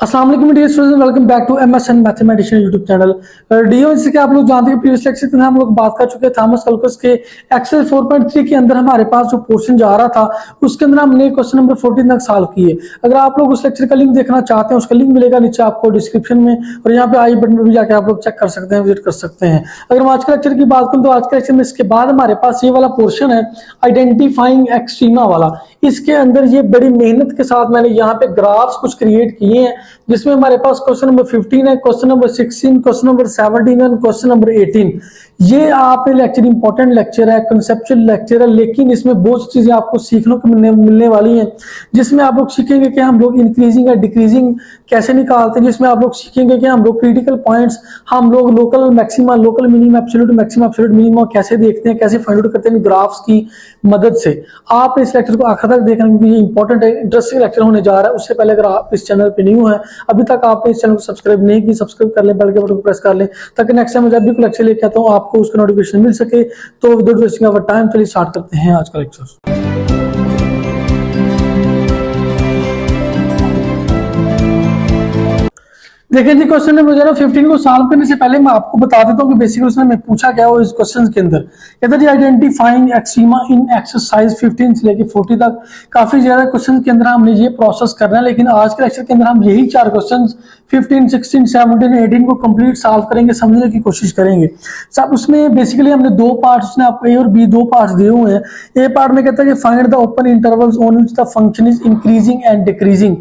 अस्सलाम वालेकुम dear students, welcome back to MSN mathematician YouTube channel. डियो जैसे कि आप लोग जानते हैं प्रीवियस लेक्चर में हम लोग बात कर चुके हैं थॉमस कैलकुलस के एक्सेल 4.3 के अंदर हमारे पास जो पोर्शन जा रहा था उसके अंदर हमने क्वेश्चन नंबर 14 तक सॉल्व किए। अगर आप लोग उस लेक्चर का लिंक देखना चाहते हैं उसका लिंक मिलेगा नीचे आपको डिस्क्रिप्शन में, और यहाँ पे आई बटन पर भी जाकर आप लोग चेक कर सकते हैं, विजिट कर सकते हैं। अगर हम आज के लेक्चर की बात करें तो आज के लेक्चर में इसके बाद हमारे पास ये वाला पोर्शन है आइडेंटिफाइंग एक्सट्रीमा वाला। इसके अंदर ये बड़ी मेहनत के साथ मैंने यहाँ पे ग्राफ्स कुछ क्रिएट किए हैं जिसमें हमारे पास क्वेश्चन नंबर 15 है, क्वेश्चन नंबर 16, क्वेश्चन नंबर 17 और क्वेश्चन नंबर 18। ये आपने लेक्चर इंपॉर्टेंट लेक्चर है, कंसेप्चुअल लेक्चर है, लेकिन इसमें बहुत सी चीजें आपको सीखने को मिलने वाली हैं जिसमें आप लोग सीखेंगे कि हम लोग इंक्रीजिंग या डिक्रीजिंग कैसे निकालते हैं, जिसमें आप लोग सीखेंगे कि हम लोग क्रिटिकल पॉइंट्स, हम लोग local maxima, local minimum, absolute maxima, absolute minimum कैसे देखते हैं, कैसे फाइंड आउट करते हैं ग्राफ्स की मदद से। आप इस लेक्चर को आखिर तक देखना क्योंकि ये इंपॉर्टेंट है, इंटरेस्टिंग लेक्चर होने जा रहा है। उससे पहले अगर आप इस चैनल पे न्यू है, अभी तक आपने इस चैनल को सब्सक्राइब नहीं की, सब्सक्राइब कर लें, बेल के बटन को प्रेस कर लें ताकि नेक्स्ट टाइम जब भी कोई लेक्चर लेके आता हूँ आपको उसका नोटिफिकेशन मिल सके। तो विदाउट वेस्टिंग आवर टाइम चलिए स्टार्ट करते हैं आज का लेक्चर। देखिए जी, क्वेश्चन नंबर 15 को सॉल्व करने से पहले मैं आपको बता देता हूँ कि बेसिकली उसने मैं पूछा क्या हो इस क्वेश्चन के अंदर। कहता जी आइडेंटिफाइंग एक्सट्रीमा इन एक्सरसाइज 15 से लेके 40 तक। काफी ज्यादा क्वेश्चन के अंदर हमने ये प्रोसेस करना है, लेकिन आज के लेक्चर के अंदर हम यही 4 क्वेश्चन 15, 16, 17, 18 को कंप्लीट सॉल्व करेंगे, समझने की कोशिश करेंगे सब। उसमें बेसिकली हमने दो पार्ट्स, उसने आपको ए और बी दो पार्ट्स दिए हुए हैं। ए पार्ट में कहता है कि find the open intervals on which the function is increasing and decreasing.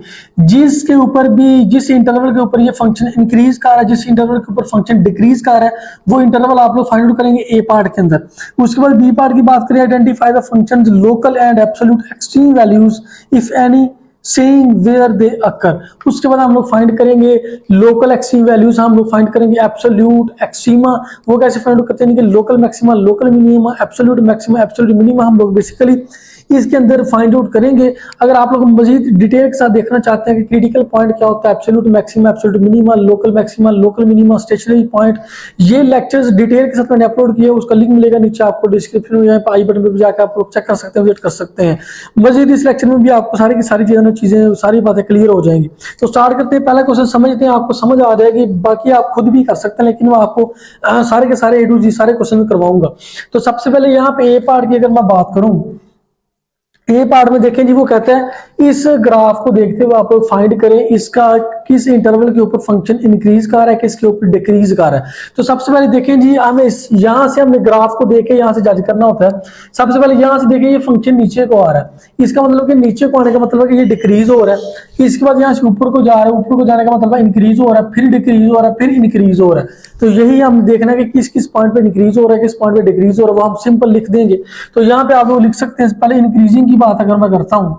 जिसके ऊपर भी, जिस इंटरवल के ऊपर ये फंक्शन इंक्रीज कर रहा है, जिस इंटरवल के ऊपर फंक्शन डिक्रीज कर रहा है, वो इंटरवल आप लोग फाइंड आउट करेंगे ए पार्ट के अंदर। उसके बाद बी पार्ट की बात करें, identify the functions local and absolute extreme values if any saying where they occur. उसके बाद हम लोग फाइंड करेंगे लोकल एक्सट्रीम वैल्यूज, हम लोग फाइंड करेंगे एब्सोल्यूट एक्सट्रीमा। वो कैसे फाइंड आउट करते हैं कि local maxima, local minima, absolute maxima, absolute minima हम लोग बेसिकली इसके अंदर फाइंड आउट करेंगे। अगर आप लोग मजीद डिटेल के साथ देखना चाहते हैं कि क्रिटिकल पॉइंट क्या होता है, absolute maxima, absolute minima, local minima, stationary point, ये लेक्चर्स डिटेल के साथ मैंने अपलोड किया, उसका लिंक मिलेगा नीचे आपको डिस्क्रिप्शन में, आई बटन पे जाकर आप लोग चेक कर सकते हैं, विजिट कर सकते हैं। मजीद इस लेक्चर में भी आपको सारी की सारी चीजें सारी बातें क्लियर हो जाएंगी। तो स्टार्ट करते हैं, पहला क्वेश्चन समझते हैं, आपको समझ आ जाएगी, बाकी आप खुद भी कर सकते हैं, लेकिन मैं आपको सारे के सारे ए टू जी सारे क्वेश्चन करवाऊंगा। तो सबसे पहले यहाँ पे ए पार्ट की अगर मैं बात करूं, ए पार्ट में देखें जी, वो कहता है इस ग्राफ को देखते हुए आप लोग फाइंड करें इसका किस इंटरवल के ऊपर फंक्शन इंक्रीज कर रहा है, किसके ऊपर डिक्रीज कर रहा है। तो सबसे पहले देखें जी, हमें यहां से हमने ग्राफ को देख के यहां से जज करना होता है। सबसे पहले यहां से देखें ये फंक्शन नीचे को आ रहा है, इसका मतलब कि नीचे को आने का मतलब है कि ये डिक्रीज हो रहा है। इसके बाद यहाँ से ऊपर को जा रहा है, ऊपर को जाने का मतलब है इंक्रीज हो रहा है, फिर डिक्रीज हो रहा है, फिर इंक्रीज हो रहा है। तो यही हम देखना है कि किस किस पॉइंट पे इंक्रीज हो रहा है, किस पॉइंट पे डिक्रीज हो रहा है, वो हम सिंपल लिख देंगे। तो यहाँ पे आप लोग लिख सकते हैं, पहले इंक्रीजिंग की बात अगर मैं करता हूं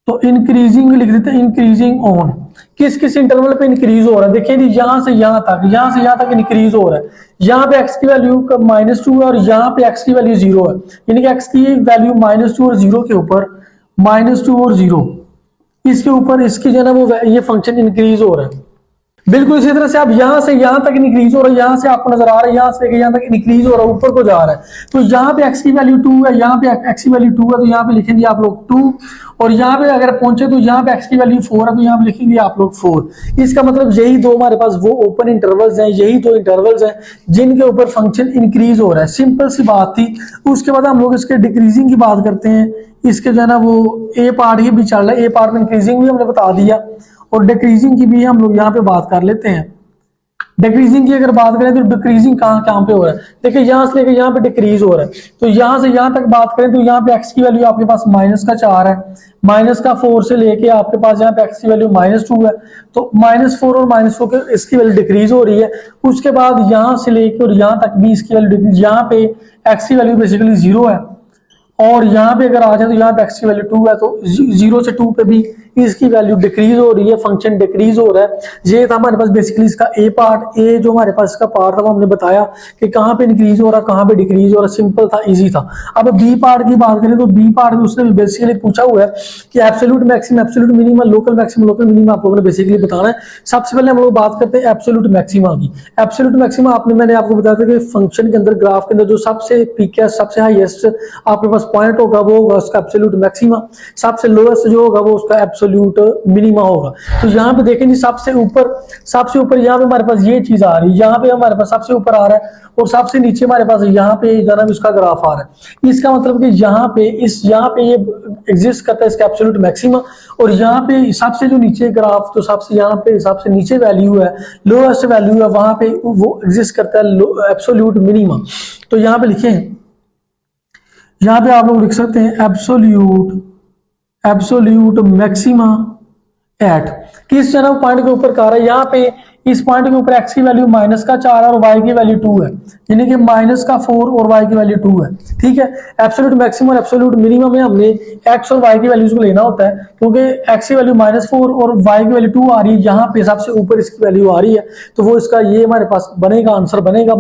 तो इंक्रीजिंग लिख देते हैं, इंक्रीजिंग ऑन किस किस इंटरवल पे इंक्रीज हो रहा है। देखिए जी, यहां से यहां तक, यहां से यहां तक इंक्रीज हो रहा है। यहाँ पे x की वैल्यू -2 है और यहाँ पे x की वैल्यू 0 है, यानी कि x की वैल्यू -2 और 0 के ऊपर, -2 और 0 इसके ऊपर इसकी जो है ना वो ये फंक्शन इंक्रीज हो रहा है। बिल्कुल इसी तरह से आप यहां से यहां तक इंक्रीज हो रहा है, यहां से आपको नजर आ रहा है, यहां से यहां तक इंक्रीज हो रहा है, ऊपर को जा रहा है। तो यहाँ पे x की वैल्यू 2 है, यहाँ पे x की वैल्यू 2 है, तो यहाँ पे लिखेंगे आप लोग 2। और यहाँ पे अगर पहुंचे तो यहाँ पे x की वैल्यू 4 है, तो यहाँ पे लिखेंगे आप लोग 4। इसका मतलब यही दो हमारे पास वो ओपन इंटरवल्स हैं, यही दो इंटरवल्स हैं जिनके ऊपर फंक्शन इंक्रीज हो रहा है। सिंपल सी बात थी। उसके बाद हम लोग इसके डिक्रीजिंग की बात करते हैं। इसके जो है ना वो ए पार्ट ही भी चल रहा है, ए पार्ट में इंक्रीजिंग भी हमने बता दिया और डिक्रीजिंग की भी हम लोग यहाँ पे बात कर लेते हैं। डिक्रीजिंग की अगर बात करें तो डिक्रीजिंग कहाँ पे हो रहा है, देखिए यहाँ से लेकर यहाँ पे डिक्रीज हो रहा है। तो यहाँ से यहाँ तक बात करें तो यहाँ पे x की वैल्यू आपके पास -4 है, -4 से लेके आपके पास यहाँ पे x की वैल्यू -2 है। तो -4 और -4 के इसकी वैल्यू डिक्रीज हो रही है। उसके बाद यहाँ से लेके और यहाँ तक भी इसकी वैल्यू डिक्रीज, यहाँ पे x की वैल्यू बेसिकली 0 है और यहाँ पे अगर आ जाए तो यहाँ पे x की वैल्यू 2 है, तो 0 से 2 पे भी इसकी वैल्यू डिक्रीज हो रही है, फंक्शन डिक्रीज हो रहा है। ये था हमारे पास बेसिकली इसका ए पार्ट। ए जो हमारे पास इसका पार्ट था वो हमने बताया कि कहाँ पे इंक्रीज हो रहा है, कहाँ पे डिक्रीज हो रहा है, सिंपल था, इजी था। अब बी पार्ट की बात करें तो बी पार्ट में उसने बेसिकली पूछा हुआ है कि absolute maximum, absolute minimum, local maximum, local minimum आप लोगों ने बेसिकली बताना है। सबसे पहले हम लोग बात करते हैं एब्सोल्यूट मैक्सिमा की। एब्सोल्यूट मैक्सिमा मैंने आपको बताया था कि फंक्शन के अंदर, ग्राफ के अंदर जो सबसे पीक है, सबसे हाईएस्ट आपके पास पास पॉइंट होगा वो होगा उसका एब्सोल्यूट मैक्सिमा, सबसे लोएस्ट जो होगा वो उसका एब्सोल्यूट मिनिमा होगा। तो यहाँ पे देखें जी सबसे ऊपर यहाँ पे हमारे पास ये चीज आ रही है, यहाँ पे हमारे पास सबसे ऊपर आ रहा है और सबसे नीचे हमारे पास यहाँ पे जनाब इसका ग्राफ आ रहा है। इसका मतलब कि यहाँ पे ये एग्जिस्ट करता है इसका एब्सोल्यूट मैक्सिमा, और यहाँ पे सबसे जो नीचे ग्राफ तो सबसे यहाँ पे सबसे नीचे वैल्यू है, लोएस्ट वैल्यू है, वहां पे वो एग्जिस्ट करता है एब्सोल्यूट मिनिमा। तो यहाँ पे लिखे, यहाँ पे आप लोग लिख सकते हैं एब्सोल्यूट मैक्सिमा एट किस जनाब पॉइंट के ऊपर का रहा है। यहाँ पे इस पॉइंट के ऊपर x की वैल्यू -4 और y की वैल्यू 2 है, यानी कि -4 और y की वैल्यू 2 है। ठीक है, एब्सोल्यूट मैक्सिमम और एब्सोल्यूट मिनिमम में हमने x और y की वैल्यूज को लेना होता है, क्योंकि x की वैल्यू -4 और y की वैल्यू 2 आ रही है, यहाँ पे सबसे ऊपर इसकी वैल्यू आ रही है, तो वो इसका ये हमारे पास बनेगा, आंसर बनेगा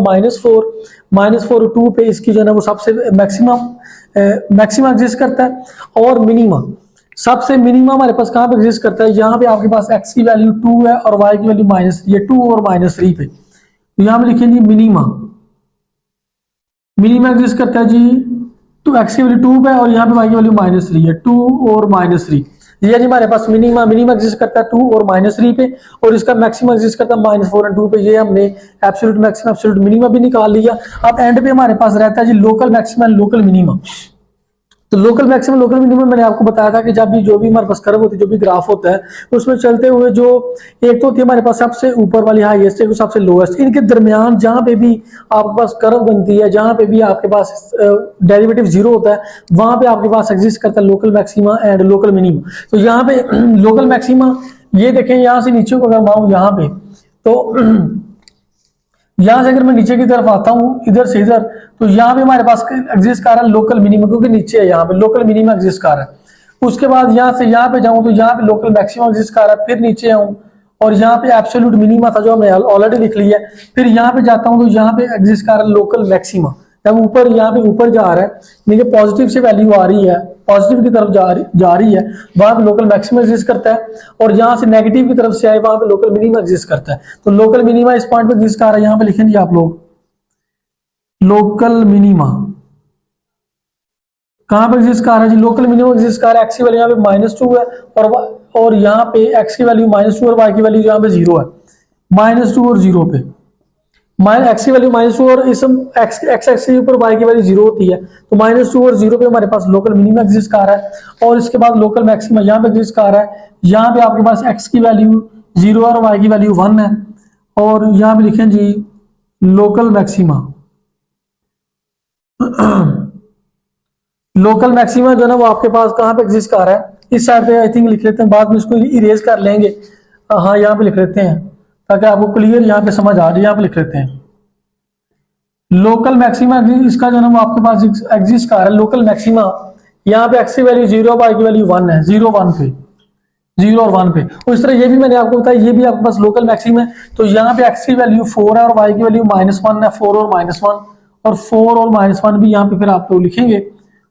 -4 2 पे इसकी जो है ना वो सबसे मैक्सिमम एग्जिस्ट करता है। और मिनिमम सबसे मिनिमम हमारे पास कहां पे एग्जिस्ट करता है, यहाँ पे आपके पास x की वैल्यू 2 है और y की वैल्यू -2 और -3 पे, तो यहाँ पे लिखेंगे मिनिमा एग्जिस्ट करता है जी, तो x की वैल्यू 2 पे और यहाँ पे y की वैल्यू -3 है, 2 और -3, ये जी हमारे पास मिनिमा एग्जिस्ट करता है 2 और -3 पे, और इसका मैक्सिमम एग्जिस्ट करता है -4 और 2 पे। ये हमने एब्सोल्यूट मैक्सिमम एब्सोल्यूट मिनिमा भी निकाल लिया। अब एंड पे हमारे पास रहता है जी local maximum and local minima. तो लोकल मैक्सिमम लोकल मिनिमम मैंने आपको बताया था कि जब भी जो भी हमारे पास कर्व होती है, जो भी ग्राफ होता है, उसमें चलते हुए जो एक तो होती है हमारे पास सबसे ऊपर वाली हाईएस्ट है, सबसे लोएस्ट, इनके दरमियान जहां पे भी आपके पास कर्व बनती है, जहां पे भी आपके पास डेरिवेटिव 0 होता है, वहां पे आपके पास एग्जिस्ट करता है local maxima and local minima. तो यहाँ पे लोकल मैक्सिमा, ये देखें यहाँ से नीचे को अगर मैं आऊं यहाँ पे, तो यहां से अगर मैं नीचे की तरफ आता हूं इधर से इधर, तो यहाँ पे हमारे पास एग्जिस्ट कर रहा है लोकल मिनिमम, क्योंकि नीचे है यहाँ पे लोकल मिनिमम एग्जिस्ट कर रहा है। उसके बाद यहाँ से यहाँ पे जाऊं तो यहाँ पे लोकल मैक्सिमम एग्जिस्ट कर रहा है, फिर नीचे आऊं और यहाँ पे एब्सोल्यूट मिनिमा था जो हमने ऑलरेडी लिख लिया है, फिर यहाँ पे जाता हूं तो यहाँ पे एग्जिस्ट कर रहा है लोकल मैक्सिमा। जब ऊपर यहाँ पे ऊपर जा रहा है, यानी पॉजिटिव से वैल्यू आ रही है, पॉजिटिव की तरफ जा रही है, वहां पे लोकल मैक्सिमम एग्जिस्ट करता है, और यहाँ से नेगेटिव की तरफ से आए वहां पे लोकल मिनिमम एग्जिस्ट करता है। तो लोकल मिनिमा इस पॉइंट पे एग्जिस्ट कर रहा है, यहाँ पे लिखेंगे आप लोग लोकल मिनिमा कहां पे एग्जिस्ट कर रहा है जी, लोकल मिनिमम एग्जिस्ट कर रहा है, एक्स की वैल्यू यहाँ पे -2 है और यहाँ पे एक्स की वैल्यू -2 और वाई की वैल्यू यहाँ पे 0 है, -2 और 0 पे, एक्स की वैल्यू -2 और इस एक्स एक्स के ऊपर वाई की वैल्यू 0 होती है, तो -2 और 0 पे हमारे पास लोकल मिनिमम एग्जिस्ट कर रहा है। और इसके बाद लोकल मैक्सिमा यहाँ पे एग्जिस्ट कर रहा है, यहाँ पे आपके पास एक्स की वैल्यू 0 और वाई की वैल्यू 1 है, और यहाँ पे लिखें जी लोकल मैक्सिमा लोकल मैक्सिमा जो है ना वो आपके पास कहाँ पे एग्जिस्ट कर रहा है, इस साइड पे आई थिंक लिख लेते हैं, बाद में इसको इरेज कर लेंगे, हाँ यहाँ पे लिख लेते हैं ताकि आपको क्लियर यहाँ पे समझ आ जाए। यहाँ पे लिख लेते हैं लोकल मैक्सिमा, इसका जो है ना वो आपके पास एग्जिस्ट कर रहा है लोकल मैक्सिमा, यहाँ पे एक्स की वैल्यू 0 वाई की वैल्यू 1 है, 0 1 पे, 0 और 1 पे। उस तरह ये भी मैंने आपको बताया, ये भी आपके पास लोकल मैक्सिमा है, तो यहाँ पे एक्स की वैल्यू 4 है और वाई की वैल्यू -1 है, 4 और -1, और 4 और -1 भी यहाँ पे फिर आप लोग लिखेंगे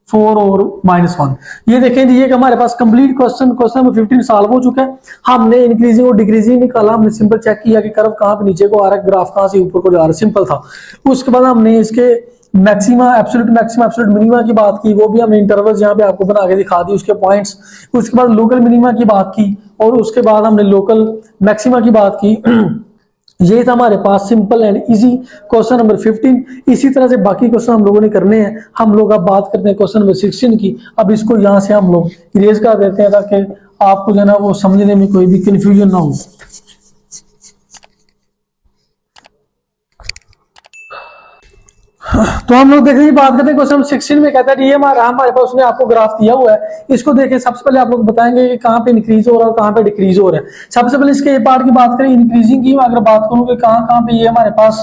4 और -1। ये देखें जी, ये हमारे पास कंप्लीट क्वेश्चन नंबर 15 सॉल्व हो चुका है। हमने इंक्रीजिंग और डिक्रीजिंग निकाला, हमने सिंपल चेक किया कि कर्व कहाँ पे नीचे को आ रहा है, ग्राफ कहाँ से ऊपर को जा रहा है, सिंपल था। उसके बाद हमने इसके मैक्सिमा एब्सोल्यूट मिनिमा की बात की, वो भी हमने इंटरवल्स यहाँ पे आपको बना के दिखा दी, उसके पॉइंट्स। उसके बाद लोकल मिनिमा की बात की, और उसके बाद हमने लोकल मैक्सिमा की बात की। ये था हमारे पास simple and easy question number 15। इसी तरह से बाकी क्वेश्चन हम लोगों ने करने हैं। हम लोग अब बात करते हैं क्वेश्चन नंबर 16 की। अब इसको यहाँ से हम लोग इरेज कर देते हैं ताकि आपको जो है ना वो समझने में कोई भी कंफ्यूजन ना हो। तो हम लोग देखिए बात करते हैं क्वेश्चन 16 में, कहता है ये हमारे पास उसने आपको ग्राफ दिया हुआ है, इसको देखें। सबसे पहले आप लोग बताएंगे कि कहाँ पे इंक्रीज हो रहा है और कहाँ पे डिक्रीज हो रहा है। सबसे पहले इसके ए पार्ट की बात करें, इंक्रीजिंग की अगर बात करूँ कि कहाँ पे ये हमारे पास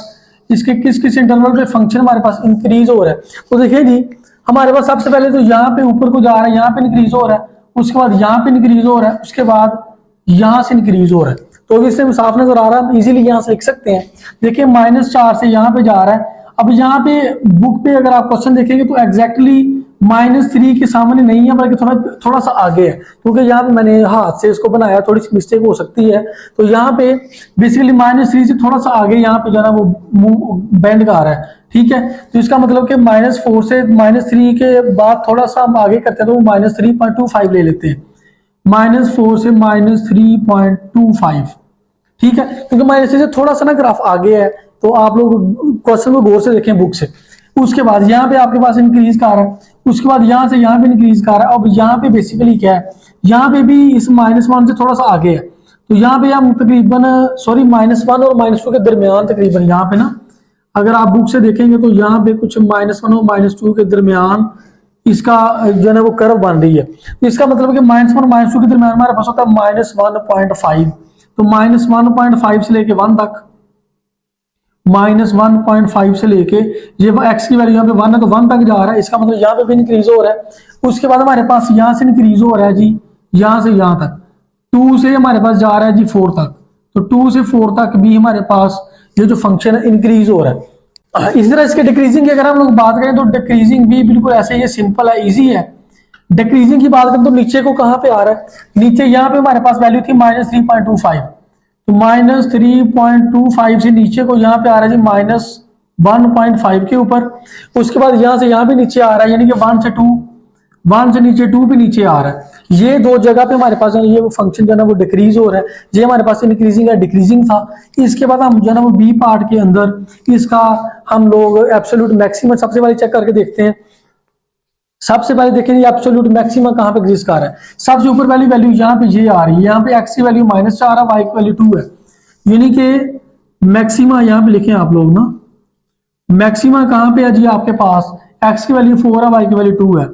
इसके किस इंटरवल पे फंक्शन हमारे पास इंक्रीज हो रहा है। तो देखिए जी, हमारे पास सबसे पहले तो यहाँ पे ऊपर को जा रहा है, यहाँ पे इंक्रीज हो रहा है, उसके बाद यहाँ पे इंक्रीज हो रहा है, उसके बाद यहाँ से इंक्रीज हो रहा है। तो इससे साफ नजर आ रहा है, हम इजीली यहाँ से लिख सकते हैं। देखिए -4 से यहाँ पे जा रहा है। अब यहाँ पे बुक पे अगर आप क्वेश्चन देखेंगे तो एग्जैक्टली -3 के सामने नहीं है बल्कि थोड़ा सा आगे है, क्योंकि यहाँ पे मैंने हाथ से इसको बनाया, थोड़ी सी मिस्टेक हो सकती है। तो यहाँ पे बेसिकली -3 से थोड़ा सा आगे यहाँ पे जो है ना वो बैंड का आ रहा है, ठीक है। तो इसका मतलब कि -4 से -3 के बाद थोड़ा सा हम आगे करते हैं तो वो -3.25 ले लेते हैं, -4 से -3.25, ठीक है। क्योंकि -3 से थोड़ा सा ना ग्राफ आगे है, तो आप लोग क्वेश्चन को गौर से देखें बुक से। उसके बाद यहाँ पे आपके पास इंक्रीज का आ रहा है, उसके बाद यहाँ से यहाँ पे इंक्रीज का आ रहा है। अब यहाँ पे बेसिकली क्या है, यहाँ पे भी इस -1 से थोड़ा सा आगे है, तो यहाँ पे हम तकरीबन -1 और -2 के दरमियान तकरीबन यहाँ पे ना, अगर आप बुक से देखेंगे तो यहाँ पे कुछ -1 और -2 के दरमियान इसका जो है ना वो कर्व बन रही है। तो इसका मतलब कि -1 और -2 के दरमियान हमारे पास होता है -1.5। तो -1.5 से लेके 1 तक, -1.5 से लेके ये x की वैल्यू यहाँ पे 1 है तो 1 तक जा रहा है, इसका मतलब यहाँ पे भी इंक्रीज हो रहा है। उसके बाद हमारे पास यहाँ से इंक्रीज हो रहा है जी, यहाँ से यहाँ तक 2 से हमारे पास जा रहा है जी 4 तक, तो 2 से 4 तक भी हमारे पास ये जो फंक्शन है इंक्रीज हो रहा है। इसी तरह इसके डिक्रीजिंग की अगर हम लोग बात करें तो डिक्रीजिंग भी बिल्कुल ऐसे ही सिंपल है, इजी है। डिक्रीजिंग की बात करें तो नीचे को कहाँ पे आ रहा है, नीचे यहाँ पे हमारे पास वैल्यू थी -3.25, तो -3.25 से नीचे को यहाँ पे आ रहा है जी -1.5 के ऊपर। उसके बाद यहाँ से यहाँ भी नीचे आ रहा है, यानी कि 1 से नीचे 2 भी नीचे आ रहा है। ये दो जगह पे हमारे पास ये फंक्शन जो है ना वो डिक्रीज हो रहा है, ये हमारे पास इंक्रीजिंग या डिक्रीजिंग था। इसके बाद हम जो है ना वो बी पार्ट के अंदर इसका हम लोग एब्सोल्यूट मैक्सिमम सबसे पहले चेक करके देखते हैं। सबसे पहले देखेंगे एब्सोल्यूट मैक्सिमम कहाँ पे एग्जिस्ट कर रहा है। सबसे ऊपर वाली वैल्यू यहाँ पे ये आ रही है, यहाँ पे एक्स की वैल्यू -4 है, वाई की वैल्यू 2 है, यानी कि मैक्सिमा यहाँ पे लिखें आप लोग ना, मैक्सिमा कहाँ पे है जी आपके पास, एक्स की वैल्यू 4 है, वाई की वैल्यू 2 है,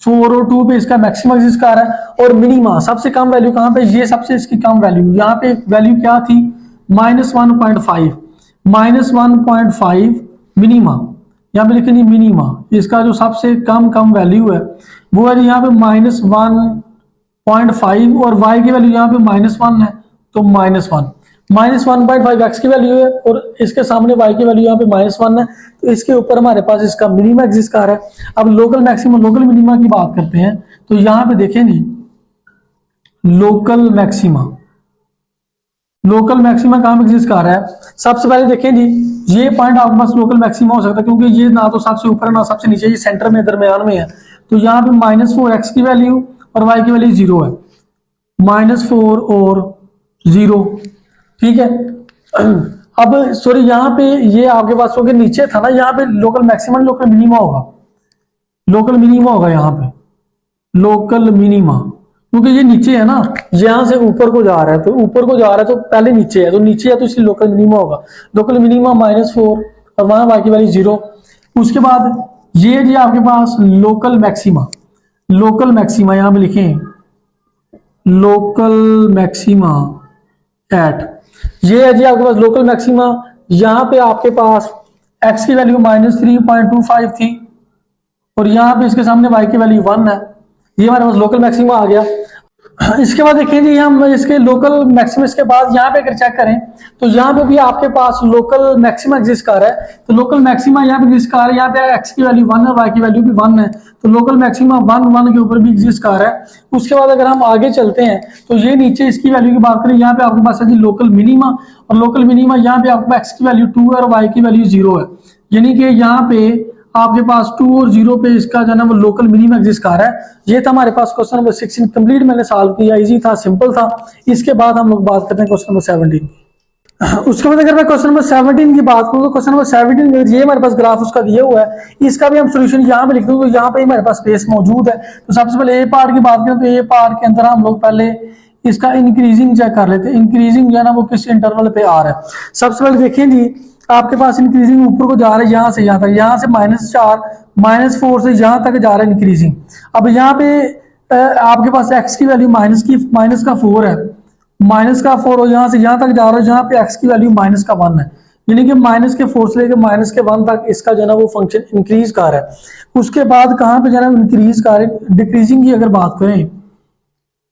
4 और 2 पे इसका मैक्सिमम एग्जिस्ट कर रहा है। और मिनिमा सबसे कम वैल्यू कहाँ पे, ये सबसे इसकी कम वैल्यू, यहाँ पे वैल्यू क्या थी -1.5, -1.5 मिनिमा, यहाँ पे लिखेंगे मिनिमा, इसका जो सबसे कम वैल्यू है वो है यहाँ पे -1.5 और y की वैल्यू यहाँ पे -1 है, तो -1.5 x की वैल्यू है और इसके सामने y की वैल्यू यहाँ पे -1 है, तो इसके ऊपर हमारे पास इसका मिनिमा एग्जिस्ट कर रहा है। अब लोकल मैक्सिमम लोकल मिनिमा की बात करते हैं, तो यहाँ पे देखें जी लोकल मैक्सिमा कहाँ पे एग्जिस्ट कर रहा है। सबसे पहले देखें जी ये पॉइंट आपके पास लोकल मैक्सिमा हो सकता है, क्योंकि ये ना तो सबसे ऊपर ना सबसे नीचे, ये सेंटर में दरमियान में है। तो यहाँ पे -4x की वैल्यू और y की वैल्यू 0 है, -4 और 0, ठीक है। अब सॉरी यहाँ पे ये आपके पास क्योंकि नीचे था ना, यहाँ पे लोकल मैक्सिमम लोकल मिनिमा होगा यहाँ पे लोकल मिनिमा, क्योंकि ये नीचे है ना, यहाँ से ऊपर को जा रहा है, तो ऊपर को जा रहा है तो पहले नीचे है, तो नीचे है तो इसलिए लोकल मिनिमा होगा। लोकल मिनिमा -4 और वहां बाकी वाली 0। उसके बाद ये जी आपके पास लोकल मैक्सिमा यहाँ पे लिखें लोकल मैक्सिमा एट, ये है जी आपके पास लोकल मैक्सिमा। यहाँ पे आपके पास x की वैल्यू -3.25 थी और यहाँ पे इसके सामने y की वैल्यू 1 है, ये हमारे पास लोकल मैक्सिमा आ गया। इसके बाद देखिए जी हम इसके लोकल मैक्सिमम के बाद यहाँ पे अगर चेक करें तो यहाँ पे भी आपके पास लोकल मैक्सिमा एग्जिस्ट कर रहा है, तो लोकल मैक्सिमा यहाँ पे एग्जिस्ट कर रहा है, यहाँ पे x की वैल्यू 1 है, y की वैल्यू भी 1 है, तो लोकल मैक्सिमा 1 के ऊपर भी एग्जिस्ट कर रहा है। उसके बाद अगर हम आगे चलते हैं तो ये नीचे इसकी वैल्यू की बात करें, यहाँ पे आपके पास है जी लोकल मिनिमा, और लोकल मिनिमा यहाँ पे आपके पास x की वैल्यू 2 है और y की वैल्यू 0 है, यानी कि यहाँ पे आपके पास 2 और 0 पे इसका जो है ना वो लोकल मिनिमा एग्जिस्ट कर रहा है। ये था हमारे पास क्वेश्चन नंबर 16 कंप्लीट मैंने सॉल्व किया, इजी था, सिंपल था। इसके बाद हम लोग बात करते हैं क्वेश्चन नंबर 17। उसके बाद अगर मैं क्वेश्चन नंबर 17 की बात करूं तो क्वेश्चन नंबर 17 में ये हमारे पास ग्राफ उसका दिया हुआ है, इसका भी हम सोल्यूशन यहाँ पे लिख दूं तो यहाँ पे हमारे पास स्पेस मौजूद है। तो सबसे पहले ए पार्ट की बात करें तो ए पार्ट के अंदर हम लोग पहले इसका इंक्रीजिंग चेक कर लेते हैं, इंक्रीजिंग जो है ना वो किस इंटरवल पे आ रहा है। सबसे पहले देखिए जी आपके पास इंक्रीजिंग ऊपर को जा रहा है, यहाँ से यहाँ तक, यहाँ से -4 -4 से यहाँ तक जा रहा है इंक्रीजिंग। अब यहाँ पे आपके पास x की वैल्यू माइनस का 4 है, -4 और यहाँ से यहाँ तक जा रहा है जहाँ पे x की वैल्यू -1 है, यानी कि -4 से लेकर -1 तक इसका जो है ना वो फंक्शन इंक्रीज कर रहा है। उसके बाद कहाँ पे जो है ना इंक्रीज कर रहे हैं, डिक्रीजिंग की अगर बात करें,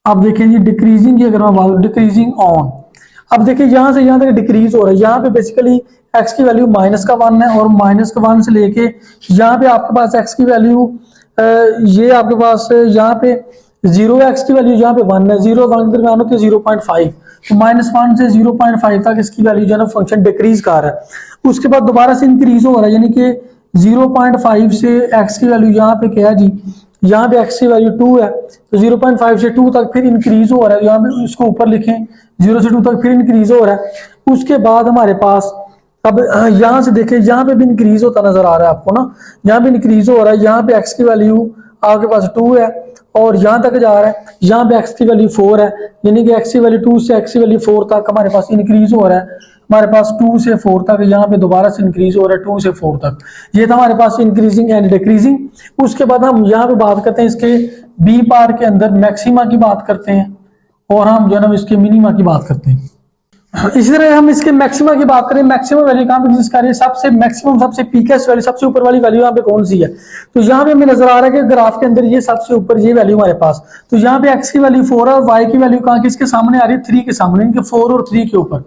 अब देखें जी डिक्रीजिंग की अगर मैं बात, डिक्रीजिंग ऑन, अब देखिए यहाँ से यहाँ तक डिक्रीज हो रहा है, यहाँ पे बेसिकली x की वैल्यू -1 है और -1 से लेके यहाँ पे आपके पास x की वैल्यू ये आपके पास यहाँ पे 0x की वैल्यू यहाँ पे 1 है, 0 1 के दरमियान होती है 0.5, तो -1 से 0.5 तक इसकी वैल्यू जो है ना फंक्शन डिक्रीज कर रहा है। उसके बाद दोबारा से इंक्रीज हो रहा है, यानी कि 0.5 से x की वैल्यू यहाँ पे क्या है जी, यहाँ पे x की वैल्यू 2 है, तो 0.5 से 2 तक फिर इंक्रीज हो रहा है, यहाँ पे इसको ऊपर लिखें 0 से 2 तक फिर इंक्रीज हो रहा है। उसके बाद हमारे पास अब यहाँ से देखें, यहाँ पे भी इंक्रीज होता नजर आ रहा है आपको ना, यहाँ पे इंक्रीज हो रहा है, यहाँ पे x की वैल्यू आपके पास 2 है और यहाँ तक जा रहा है, यहाँ पे x की वैल्यू 4 है, यानी कि x की वैल्यू 2 से x की वैल्यू 4 तक हमारे पास इंक्रीज हो रहा है। हमारे पास 2 से 4 तक, यहाँ पे दोबारा से इंक्रीज हो रहा है 2 से 4 तक, ये था हमारे पास इंक्रीजिंग एंड डिक्रीजिंग। उसके बाद हम यहाँ पे बात करते हैं इसके बी पार्ट के अंदर मैक्सिमा की बात करते हैं और हम जो है ना इसके मिनिमा की बात करते हैं। इसी तरह हम इसके मैक्सिमा की बात करें, मैक्सिमम वैल्यू कहाँ पे एग्जिस्ट कर रही है, सबसे मैक्सिमम सबसे पीकेस्ट वैल्यू सबसे ऊपर वाली वैल्यू यहाँ पे कौन सी है, तो यहाँ पे हमें नजर आ रहा है कि ग्राफ के अंदर ये सबसे ऊपर ये वैल्यू हमारे पास, तो यहाँ पे x की वैल्यू 4 है और y की वैल्यू कहाँ किसके सामने आ रही है, 3 के सामने, इनके 4 और 3 के ऊपर,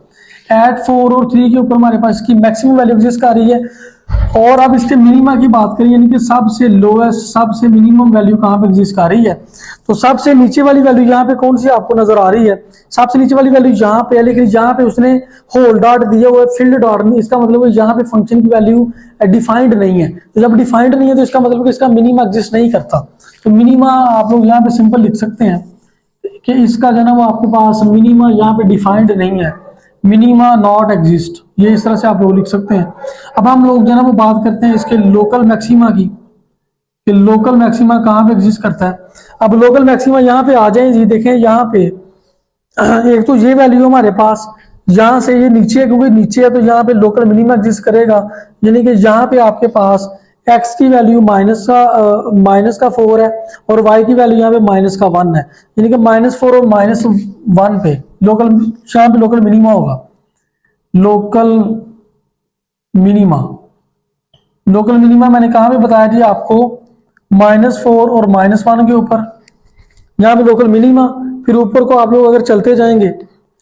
एट 4 और 3 के ऊपर हमारे पास इसकी मैक्सिमम वैल्यू एग्जिस्ट कर रही है। और अब इसके मिनिमा की बात करें, यानी कि सबसे लोएस्ट सबसे मिनिमम वैल्यू कहाँ पे एग्जिस्ट कर रही है, तो सबसे नीचे वाली वैल्यू यहाँ पे कौन सी आपको नजर आ रही है, सबसे नीचे वाली वैल्यू यहाँ पे है, लेकिन यहाँ पे उसने होल डॉट दिया हुआ है, फील्ड डॉट नहीं, इसका मतलब है यहाँ पे फंक्शन की वैल्यू डिफाइंड नहीं है, तो जब डिफाइंड नहीं है तो इसका मतलब है इसका मिनिमा एग्जिस्ट नहीं करता। तो मिनिमा आप लोग यहाँ पे सिंपल लिख सकते हैं कि इसका जो है ना वो आपके पास मिनिमा यहाँ पे डिफाइंड नहीं है, मिनिमा नॉट एग्जिस्ट, ये इस तरह से आप लोग लिख सकते हैं। अब हम लोग जो है ना वो बात करते हैं इसके लोकल मैक्सिमा की, कि लोकल मैक्सिमा कहाँ पे एग्जिस्ट करता है। अब लोकल मैक्सिमा यहाँ पे आ जाए जी, देखें यहाँ पे एक तो ये वैल्यू हमारे पास, यहाँ से ये नीचे है, क्योंकि नीचे है तो यहाँ पे लोकल मिनिमा एग्जिस्ट करेगा, यानी कि यहाँ पे आपके पास x की वैल्यू माइनस का 4 है और y की वैल्यू यहाँ पे -1 है, यानी कि -4 और -1 पे लोकल, यहाँ पे लोकल मिनिमा होगा, लोकल मिनिमा, लोकल मिनिमा मैंने कहाँ पे बताया जी आपको, -4 और -1 के ऊपर, यहाँ पे लोकल मिनिमा। फिर ऊपर को आप लोग अगर चलते जाएंगे,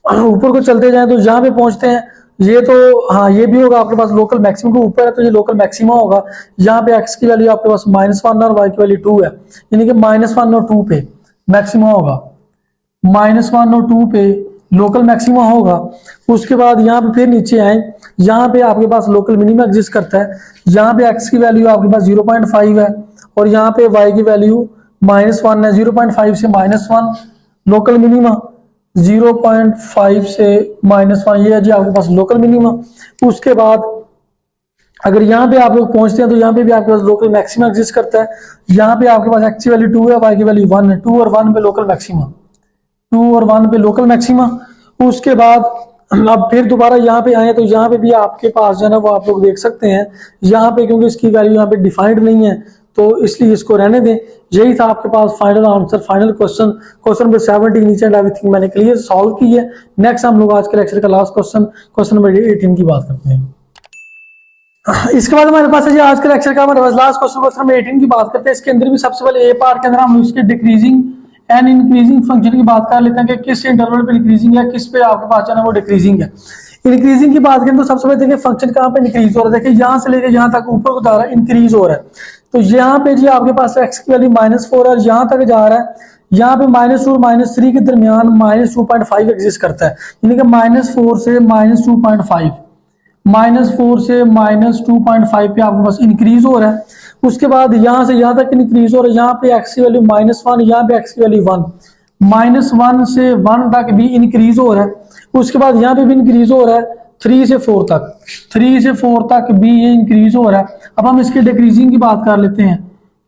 ऊपर को चलते जाएं तो यहाँ पे पहुंचते हैं, ये तो हाँ ये भी होगा आपके पास लोकल मैक्सिमम के ऊपर है, तो ये लोकल मैक्सिमा होगा, यहाँ पे x की वैल्यू आपके पास -1 और y की वैल्यू 2 है, यानी कि -1 और 2 पे मैक्सिमा होगा, -1 और 2 पे लोकल मैक्सिमा होगा। उसके बाद यहाँ पे फिर नीचे आए, यहाँ पे आपके पास लोकल मिनिमा एग्जिस्ट करता है, यहाँ पे x की वैल्यू आपके पास 0.5 है और यहाँ पे y की वैल्यू -1 है, 0.5 से -1 लोकल मिनिमा, 0.5 से -1 ये है जी आपके पास लोकल मिनिमा। उसके बाद अगर यहाँ पे आप लोग पहुंचते हैं तो यहाँ पे भी आपके पास लोकल मैक्सिमा एग्जिस्ट करता है, यहाँ पे आपके पास x की वैल्यू 2 है, y की वैल्यू 1 है, 2 और 1 पे लोकल मैक्सिमा, 2 और 1 पे लोकल मैक्सिमा। उसके बाद अब फिर दोबारा यहाँ पे आए तो यहाँ पे भी आपके पास जो है ना वो आप लोग देख सकते हैं, यहाँ पे क्योंकि इसकी वैल्यू यहाँ पे डिफाइंड नहीं है तो इसलिए इसको रहने दें। यही था आपके पास final answer, final question, question number 17 नीचे एंड एवरीथिंग मैंने क्लियर सॉल्व की है। नेक्स्ट हम लोग आज के लेक्चर का लास्ट क्वेश्चन, क्वेश्चन नंबर 18 की बात करते हैं। इसके बाद हमारे पास है जी आज के लेक्चर का हमारे पास लास्ट क्वेश्चन, क्वेश्चन नंबर 18 की बात करते हैं। इसके अंदर भी सबसे पहले ए पार्ट के अंदर हम इसके डिक्रीजिंग एंड इंक्रीजिंग फंक्शन की बात कर लेते हैं कि किस इंटरवल पे इंक्रीजिंग है, किस पे आपके पास जो है वो डिक्रीजिंग है। इंक्रीजिंग की बात करें तो सबसे पहले देखिए फंक्शन कहाँ पे इंक्रीज हो रहा है, देखिए यहाँ से लेके यहाँ तक ऊपर को जा रहा है, इंक्रीज हो रहा है, तो यहाँ पे जी आपके पास x की वैल्यू -4 है, यहाँ तक जा रहा है, यहाँ पे -2 और -3 के दरमियान -2.5 एग्जिस्ट करता है, यानी कि -4 से -2.5, -4 से -2.5 पे आपके पास इंक्रीज हो रहा है। उसके बाद यहाँ से यहाँ तक इंक्रीज हो रहा है, यहाँ पे x की वैल्यू -1, यहाँ पे x की वैल्यू 1, -1 से 1 तक भी इंक्रीज हो रहा है। उसके बाद यहाँ पे भी इंक्रीज हो रहा है 3 से 4 तक, 3 से 4 तक भी ये इंक्रीज हो रहा है। अब हम इसके डिक्रीजिंग की बात कर लेते हैं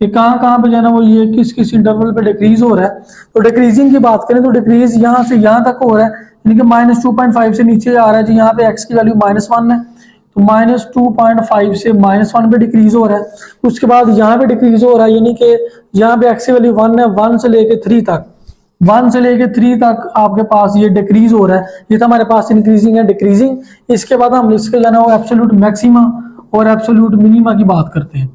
कि कहाँ कहाँ पे जाना वो ये किस किस इंटरवल पे डिक्रीज हो रहा है। तो डिक्रीजिंग की बात करें तो डिक्रीज यहाँ से यहाँ तक हो रहा है, यानी कि -2.5 से नीचे आ रहा है जी, यहाँ पे x की वैल्यू -1 है, तो -2.5 से -1 पे डिक्रीज हो रहा है। उसके बाद यहाँ पे डिक्रीज हो रहा है, यानी कि यहाँ पे x की वैल्यू 1 है, 1 से लेके 3 तक, 1 से लेके 3 तक आपके पास ये डिक्रीज हो रहा है। ये तो हमारे पास इंक्रीजिंग है डिक्रीजिंग। इसके बाद हम इसके जाना वो एब्सोल्यूट मैक्सिमा और एब्सोल्यूट मिनिमा की बात करते हैं।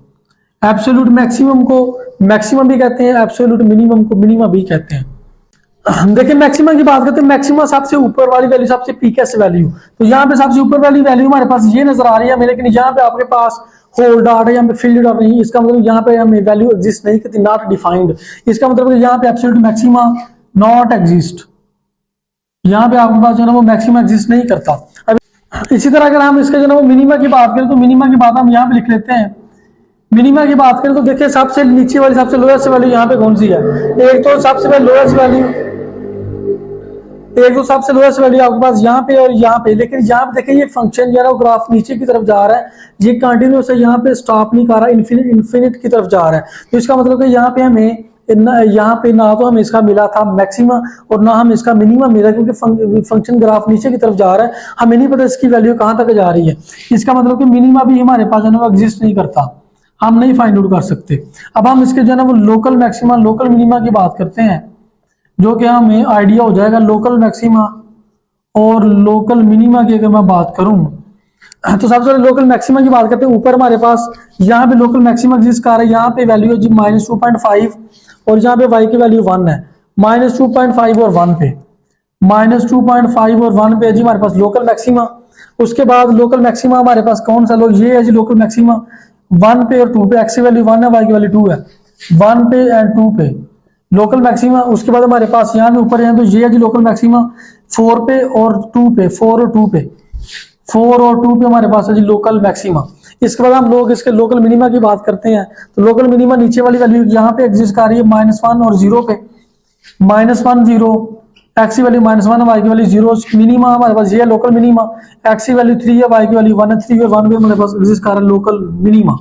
एब्सोल्यूट मैक्सिमम को मैक्सिमम भी कहते हैं, एब्सोल्यूट मिनिमम को मिनिमा भी कहते हैं। देखिए मैक्सिमम की बात करते हैं, मैक्सिमा सबसे ऊपर वाली वैल्यू, सबसे पीकेस्ट वैल्यू, तो यहाँ पे सबसे ऊपर वाली वैल्यू हमारे पास ये नजर आ रही है, लेकिन यहाँ पे आपके पास होल डॉट है, यहाँ पे फील्ड डॉट नहीं, इसका मतलब यहाँ पे हमें वैल्यू एग्जिस्ट नहीं करती, नॉट डिफाइंड। इसका मतलब यहाँ पे एब्सोल्यूट मैक्सिमा नॉट एग्जिस्ट, यहाँ पे आपके पास जो है ना वो मैक्सिमा एग्जिस्ट नहीं करता। अब इसी तरह अगर हम इसके जो है वो मिनिमा की बात करें तो मिनिमा की बात हम यहाँ पे लिख लेते हैं। मिनिमा की बात करें तो देखिए सबसे नीचे वाली सबसे लोएस्ट वैल्यू यहाँ पे कौन सी है, एक तो सबसे पहले लोएस्ट वैल्यू, एक तो सबसे लोएस्ट वैल्यू आपके पास यहाँ पे और यहाँ पे, लेकिन यहाँ पे देखिए ये फंक्शन जो है ना ग्राफ नीचे की तरफ जा रहा है, ये कंटिन्यूस है, यहाँ पे स्टॉप नहीं कर रहा, इन्फिनिट की तरफ जा रहा है। तो इसका मतलब कि यहाँ पे हमें यहाँ पे ना तो हमें इसका मिला था मैक्सिमा और ना हम इसका मिनिमा मिला, क्योंकि फंक्शन ग्राफ नीचे की तरफ जा रहा है, हमें नहीं पता इसकी वैल्यू कहाँ तक जा रही है। इसका मतलब कि मिनिमा भी हमारे पास जो है ना एग्जिस्ट नहीं करता, हम नहीं फाइंड आउट कर सकते। अब हम इसके जो है ना वो लोकल मैक्सिमा लोकल मिनिमा की बात करते हैं, जो कि हमें आइडिया हो जाएगा लोकल मैक्सिमा और लोकल मिनिमा की। अगर मैं बात करूं तो सबसे पहले लोकल मैक्सिमा की बात करते हैं। ऊपर हमारे पास यहाँ पे लोकल मैक्सिमा एग्जिस्ट कर रहा है, यहाँ पे वैल्यू है जी -2.5 और यहाँ पे y की वैल्यू 1 है, -2.5 और 1 पे, -2.5 और 1 पे है जी हमारे पास लोकल मैक्सिमा। उसके बाद लोकल मैक्सिमा हमारे पास कौन सा लोग, ये है जी लोकल मैक्सिमा 1 पे और 2 पे, x की वैल्यू 1 है, y की वैल्यू 2 है, 1 पे एंड 2 पे लोकल मैक्सिमा। उसके बाद हमारे पास यहाँ पे ऊपर है तो ये है जी लोकल मैक्सिमा 4 पे और 2 पे, 4 और 2 पे, 4 और 2 पे हमारे पास है जी लोकल मैक्सिमा। इसके बाद हम लोग इसके लोकल मिनिमा की बात करते हैं। तो लोकल मिनिमा नीचे वाली वैल्यू यहाँ पे एग्जिस्ट कर रही है -1 और 0 पे, -1 0, x की वैल्यू -1 है, y की वैल्यू 0। मिनिमा हमारे पास ये है लोकल मिनिमा, x की वैल्यू 3 है, y की वैल्यू 1 है, 3 और 1 पे हमारे पास एग्जिस्ट कर रहा है लोकल मिनिमा।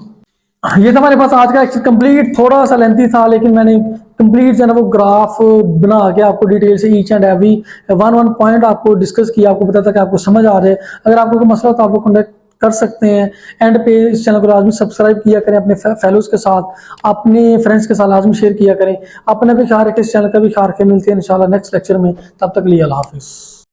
ये था हमारे पास आज का कंप्लीट, थोड़ा सा लेंथी था लेकिन मैंने कंप्लीट जो है ना वो ग्राफ बना के आपको डिटेल से each and every one point आपको डिस्कस किया, आपको पता था कि आपको समझ आ जाए। अगर आपको कोई मसला हो तो आपको कॉन्टेक्ट कर सकते हैं। एंड पे इस चैनल को लाजमी सब्सक्राइब किया करें, अपने फेलोज के साथ, अपने फ्रेंड्स के साथ लाजमी शेयर किया करें। अपने भी ख्याल रखें, इस चैनल का भी ख्याल रखें। मिलते हैं इंशाल्लाह नेक्स्ट लेक्चर में, तब तक लिए अल्लाह हाफिज़।